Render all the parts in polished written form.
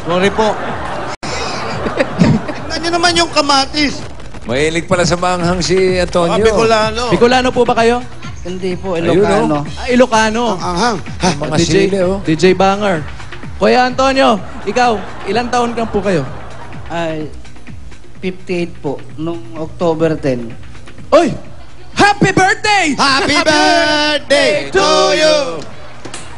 Sorry po. Tignan nyo naman yung kamatis. Mahilig pala sa manghang si Antonio. Bicolano. Bicolano po ba kayo? Hindi po, Ilocano. Ilocano. Ang anghang. Mga sili, oh. DJ Banger. Kuya Antonio, ikaw, ilang taon ka po kayo? Ay, 58 po, nung October 10. Oy! Happy birthday! Happy birthday to you!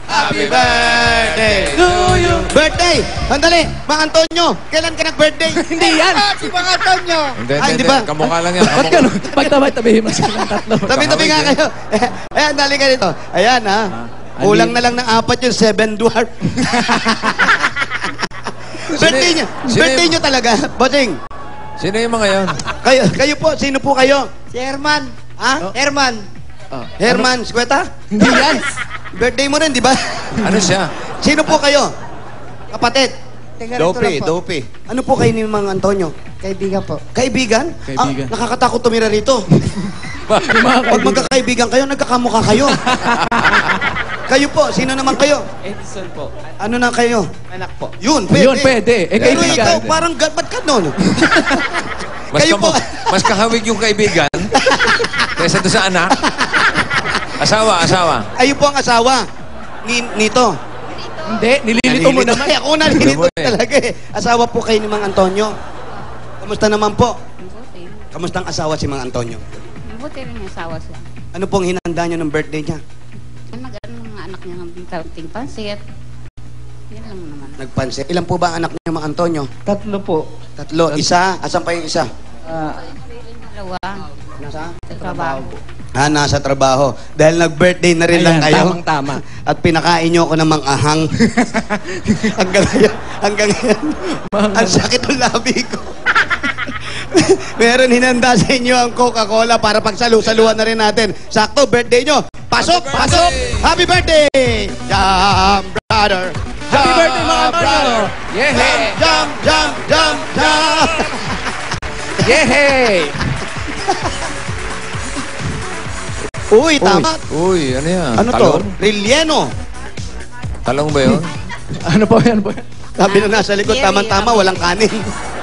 Happy birthday to you! Birthday! Sandali! Mang Antonio, kailan ka nag-birthday? Hindi yan! Si Mang Antonio! Hindi ba? Kamukha lang yan. Ba't ka pagtabay-tabihin mo silang tatlo? Tabi-tabi nga kayo. Ayan, dali ka dito. Ayan, ha? Kulang na lang ng 4 yung 7 dwarf. Birthday niya. Birthday niyo talaga, bossing. Sino yung mga yun? Kayo po, sino po kayo? Si Herman. Ha? Herman. Herman Skweta? Hindi yan! Birthday mo rin, di ba? Ano siya? Sino po kayo? Kapatid? Dope. Dope. Ano po kayo ni Mang Antonio? Kaibigan po. Kaibigan? Kaibigan. Nakakatakot tumira rito. Yung mga Pag magkakaibigan kayo, nagkakamukha kayo. Kayo po, sino naman kayo? Edison po. Ano na kayo? Anak po. Yun, pwede. Yun, pwede. Pero Kaibigan. ikaw, parang ba't ka nun? Kayo po. Mas kahawig yung kaibigan kaysa doon sa anak. Asawa. Kayo po ang asawa nito. Hindi, nililito mo naman. Ako nalilito talaga eh. Asawa po kayo ni Mang Antonio. Kamusta naman po? Mabuti. Kamusta ang asawa si Mang Antonio? Mabuti rin yung asawa siya. Ano pong hinanda niya ng birthday niya? Nag-ano ng mga anak niya ng kaunting pansit. Yan lang naman. Nagpansin. Ilan po ba ang anak niya, Mang Antonio? 3 po. 3. Isa? Asan pa yung isa? Dalawa. Nasa? Sa trabaho. Nasa trabaho. Dahil nag-birthday na rin lang kayo. Tamang-tama. At pinakain niyo ako ng mang-ahang. hanggang ngayon. Ang sakit ng labi ko. Meron hinanda sa inyo ang Coca-Cola para pagsalu-saluhan na rin natin. Sakto, birthday nyo. Pasok! Happy birthday! Jump, brother! Happy birthday, mga Antonio! Yehey! Jump! Yehey! Uy, tama. Uy, ano yan? Ano to? Talong? Relleno. Talong ba yun? Ano po yan? Sabi nung nasa likod, tama-tama, walang kanin.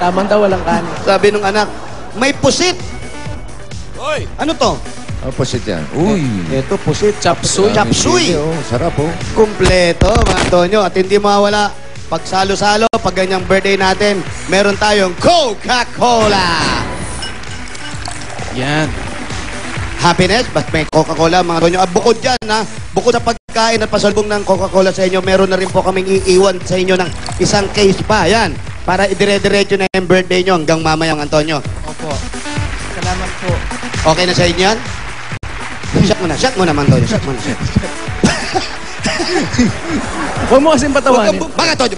Tamang daw, walang kanin. Sabi nung anak, may pusit. Uy! Ano to? Opposite yan. Uy! Ito, pusit. Chapsuy. Chapsuy. Sarap, oh. Kumpleto, mga Antonio. At hindi mawawala, pag salo-salo, pag ganyang birthday natin, meron tayong Coca-Cola. Yan. Happiness, but may Coca-Cola, mga Antonio. Bukod dyan, ha? Bukod sa pagkain at pasalubong ng Coca-Cola sa inyo, meron na rin po kaming iiwan sa inyo ng isang case pa. Yan. Para idire-diretso na yung birthday nyo hanggang mamaya, mga Antonio. Opo. Salamat po. Okay na sa inyo yan? Shot mo naman, Antonio. Shot mo na. Huwag mo kasing patawanin. Mga Antonio.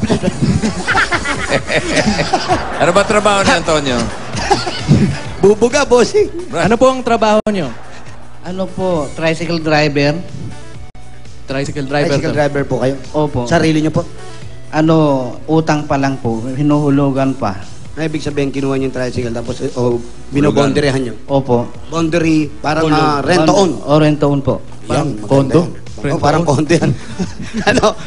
Ano ba trabaho ni Antonio? Bubuga, bossing. Ano po ang trabaho nyo? Ano po, tricycle driver. Tricycle driver. Tricycle driver po kayo. Opo. Sarili nyo po. Ano, utang pa lang po. Hinuhulugan pa. Na ibig sabihin, kinuha nyo yung tricycle tapos binobonderehan nyo. Opo. Boundary, parang rent-to-own. O, rent-to-own po. Yan, Condo? Parang condo yan. ano?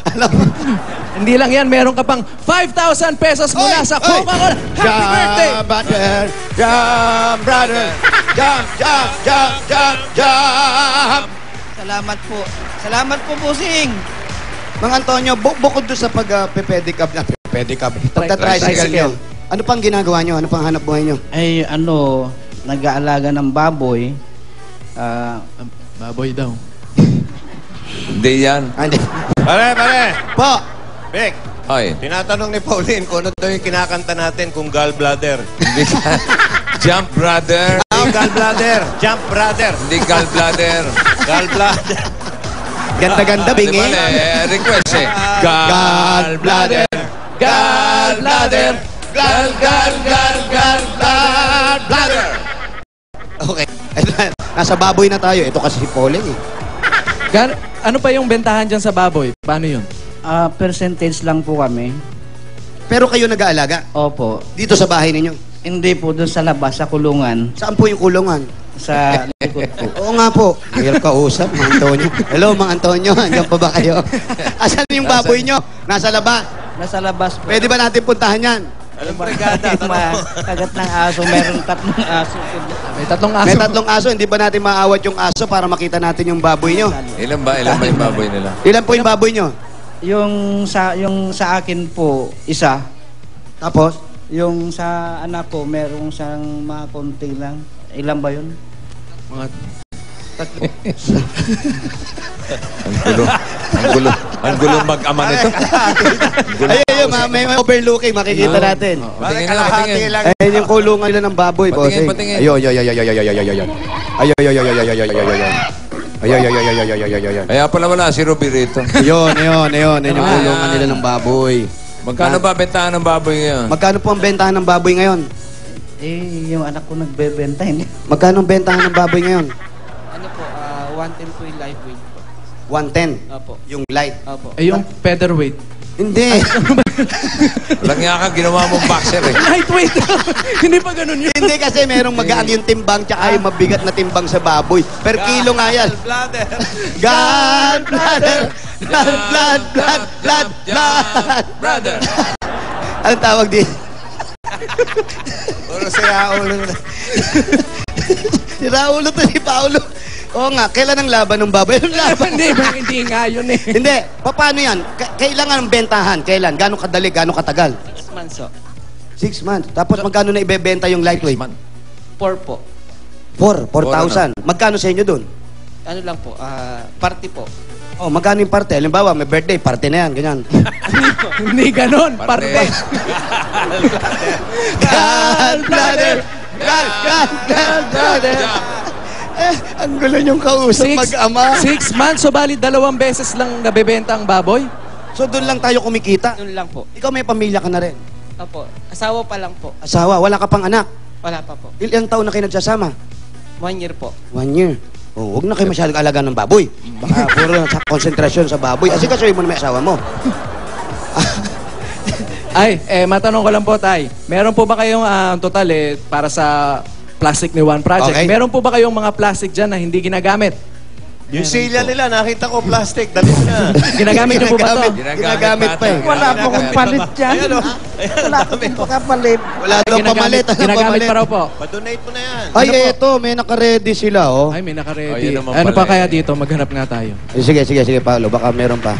Hindi lang yan, meron ka pang 5,000 pesos mula sa Coca-Cola. Happy birthday! Jump, brother! Jump! Salamat po. Salamat po, Busing. Mang Antonio, bukod doon sa pag-pedicab na, pagta-tricycle nyo, ano pang ginagawa nyo? Ano pang hanap buhay nyo? Ay, ano, nag-aalaga ng baboy. Baboy daw. Hindi yan. Hindi. Pare! Po! Vic, Hoy. tinatanong ni Pauline kung ano daw yung kinakanta natin kung gallbladder. Hindi ka. Jump, brother. Gallbladder! Jump, brother! Hindi gallbladder. Gallbladder! Ganda-ganda, Di bingi. ba, request eh. Gallbladder! Gallbladder! Gallbladder! Okay. Nasa baboy na tayo. Ito kasi si Pauline eh. Ano pa yung bentahan dyan sa baboy? Paano yun? Percentage lang po kami. Pero kayo nag-aalaga? Opo. Dito sa bahay ninyo? Hindi po, doon sa labas, sa kulungan. Saan po yung kulungan? Sa likod po. Oo nga po. Hirap kausap, Mang Antonio. Hello, Mang Antonio. Andiyan pa ba kayo? Asan yung baboy nyo? Nasa laba? Nasa labas po. Pwede ba natin puntahan yan? Anong brigada? Kagat ng aso, meron 3 aso. May 3 aso. May 3 aso, hindi ba natin maawat yung aso para makita natin yung baboy nyo? Ilan ba? Ilan ba yung baboy nila? Ilan po yung baboy nyo? Yung sa akin po, isa. Tapos? Yung sa anak ko, merong siyang mga konti lang. Ilan ba yun? Mga Ang gulo mag-ama nito. Ayun, may overlooking, makikita natin. Patingin lang, patingin. Ayun yung kulungan nila ng baboy, Patingin, bossing. patingin. Ayun. Ayun. Kaya pala wala si Ruby rito. Ayun yung kulungan nila ng baboy. Magkano ba bentahan ng baboy ngayon? Magkano po ang bentahan ng baboy ngayon? Yung anak ko nagbebenta, hindi. Magkano ang bentahan ng baboy ngayon? Ano po, 110 po yung live weight po. 110. Opo. Yung light. Opo. yung featherweight. Hindi. Walang nga ka, ginawa mong boxer eh. Lightweight. Hindi pa ganun yun. Hindi kasi merong magaan yung timbang tsaka yung mabigat na timbang sa baboy. Per kilo nga yan. Bladder. Gallbladder! Blood! Brother. Anong tawag din? Puro sira ulo na. Si Raulo to si Paulo. Oo nga, kailan ang laban ng baboy? Anong laban? Hindi nga yun eh. Hindi. Paano yan? Kailangan ang bentahan? Kailan? Gano'ng kadali? Gano'ng katagal? 6 months po. 6 months. Tapos magkano na ibebenta yung lightweight? 4 po. 4,000. Magkano sa inyo dun? Ano lang po, party po. Oh, magkano yung parte? Halimbawa, may birthday, parte na yan, ganyan. Hindi ganun. Parte. Parte. Gallbladder! Gallbladder! Ang gulo niyong kausap mag-ama. 6 months, so bali 2 beses lang nabebenta ang baboy? So doon lang tayo kumikita. Yun lang po. Ikaw may pamilya ka na rin. Opo, asawa pa lang po. Asawa, wala ka pang anak. Wala pa po. Ilang taon na kayo nagsasama? 1 year po. 1 year. Oh, huwag na kayo masyadong alaga ng baboy. Baka puro sa konsentrasyon sa baboy. Kasi kasuhin mo na may asawa mo. Ay, matanong ko lang po, Tay. Meron po ba kayong total para sa Plastic ni One Project? Okay. Meron po ba kayong mga plastic dyan na hindi ginagamit? Yung silya nila, nakita ko plastic. Dali na. Ginagamit niyo po ba to? Ginagamit pa eh. Wala po akong palit dyan. Ayan o. Wala po akong kapalit. Wala daw pamalit. Ginagamit pa raw po. Pa-donate mo na yan. Ay, eto, may naka-ready sila, oh. Ay, may Oh, naka-ready. yun naman Ano pala pa kaya eh. dito? Maghanap nga tayo. Sige, Paolo. Baka meron pa.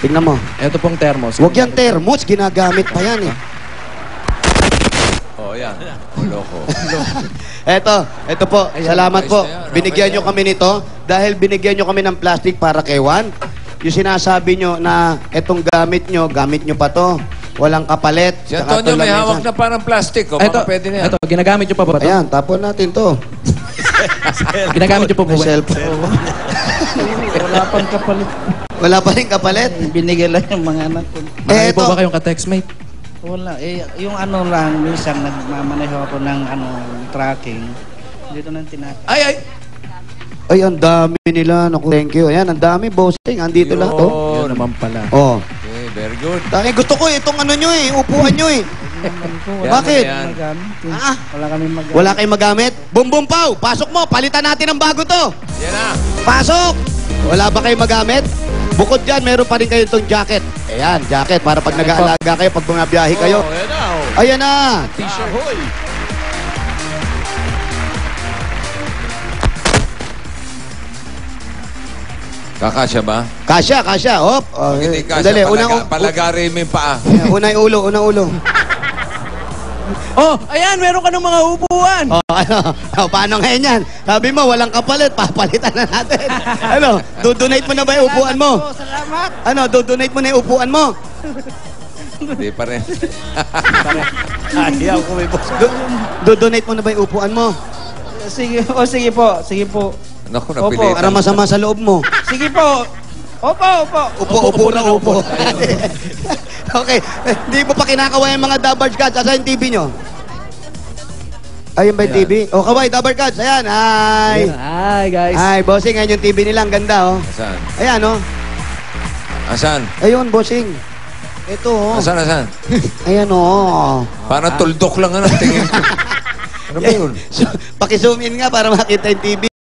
Tignan mo. Ito pong thermos. Huwag yan thermos. Ginagamit pa yan eh. Oh, yan. Loko. Ito po. Salamat ayos po. na yan. Binigyan Okay nyo na kami nito dahil binigyan nyo kami ng plastic para kay Juan. Yung sinasabi nyo na itong gamit nyo pa to. Walang kapalit. Si Tsaka Antonio to may lamesa. hawak na parang plastic. O, Ito, baka pwede na yan. ito, ginagamit nyo pa ba ito? Ayan, tapon natin to. Ginagamit nyo po May ba? cellphone. Wala pang kapalit. Wala pa rin kapalit. Binigay lang yung mga anak ko. Marami Ito. po ba kayong ka-textmate? Wala. Yung ano lang, minsan nagmamaneho ako ng tracking. Dito nang Ay! Ay, ang dami nila. Naku, thank you. Ayan, ang dami, bossing. Andito lahat, oh. Yun naman pala. Oh. Okay, very good. Dahil gusto ko itong ano nyo eh, upuan nyo eh. Yan, Bakit? yan. Ah, Wala kami magamit. wala kayong magamit? Bum bum pow, pasok mo, palitan natin ang bago to. Yan na. Pasok! Wala ba kayong magamit? Bukod dyan, meron pa rin kayo itong jacket. Ayan, jacket para pag nag-aalaga kayo, pag bumabiyahe kayo. Oh, yan na. Oh. Ayan na! T-shirt. Ahoy. Kakasya ba? Kasya. Hop. Oh, Hindi sandali, kasya. Palagari mo yung paa. unang ulo. Oh, ayan, meron ka ng mga upuan. Oh, ano? Oh, paano ngayon yan? Sabi mo, walang kapalit, papalitan na natin. Ano, do-donate mo na ba yung upuan mo? Salamat. Ano, do-donate mo na yung upuan mo? Hindi pa rin. Ayaw ko may boss. Do-donate mo na ba yung upuan mo? Sige po. Sige po. Naku, Opo, napilitan. Para masama sa loob mo. Sige po. Opo. Upo. Okay, hindi mo pa kinakaway yung mga Dabarge Cats. Asa yung TV nyo? Ayun ba yung TV? O, kaway, Dabarge Cats. Ayan, hi. Hi, guys. Hi, bossing. Ayan yung TV nila. Ang ganda, oh. Asan? Ayan, oh. Asan? Ayun, bossing. Ito, oh. Asan? Ayan, oh. Parang tuldok lang ang tingin ko. Ano ba yun? Paki-zoom in nga para makita yung TV.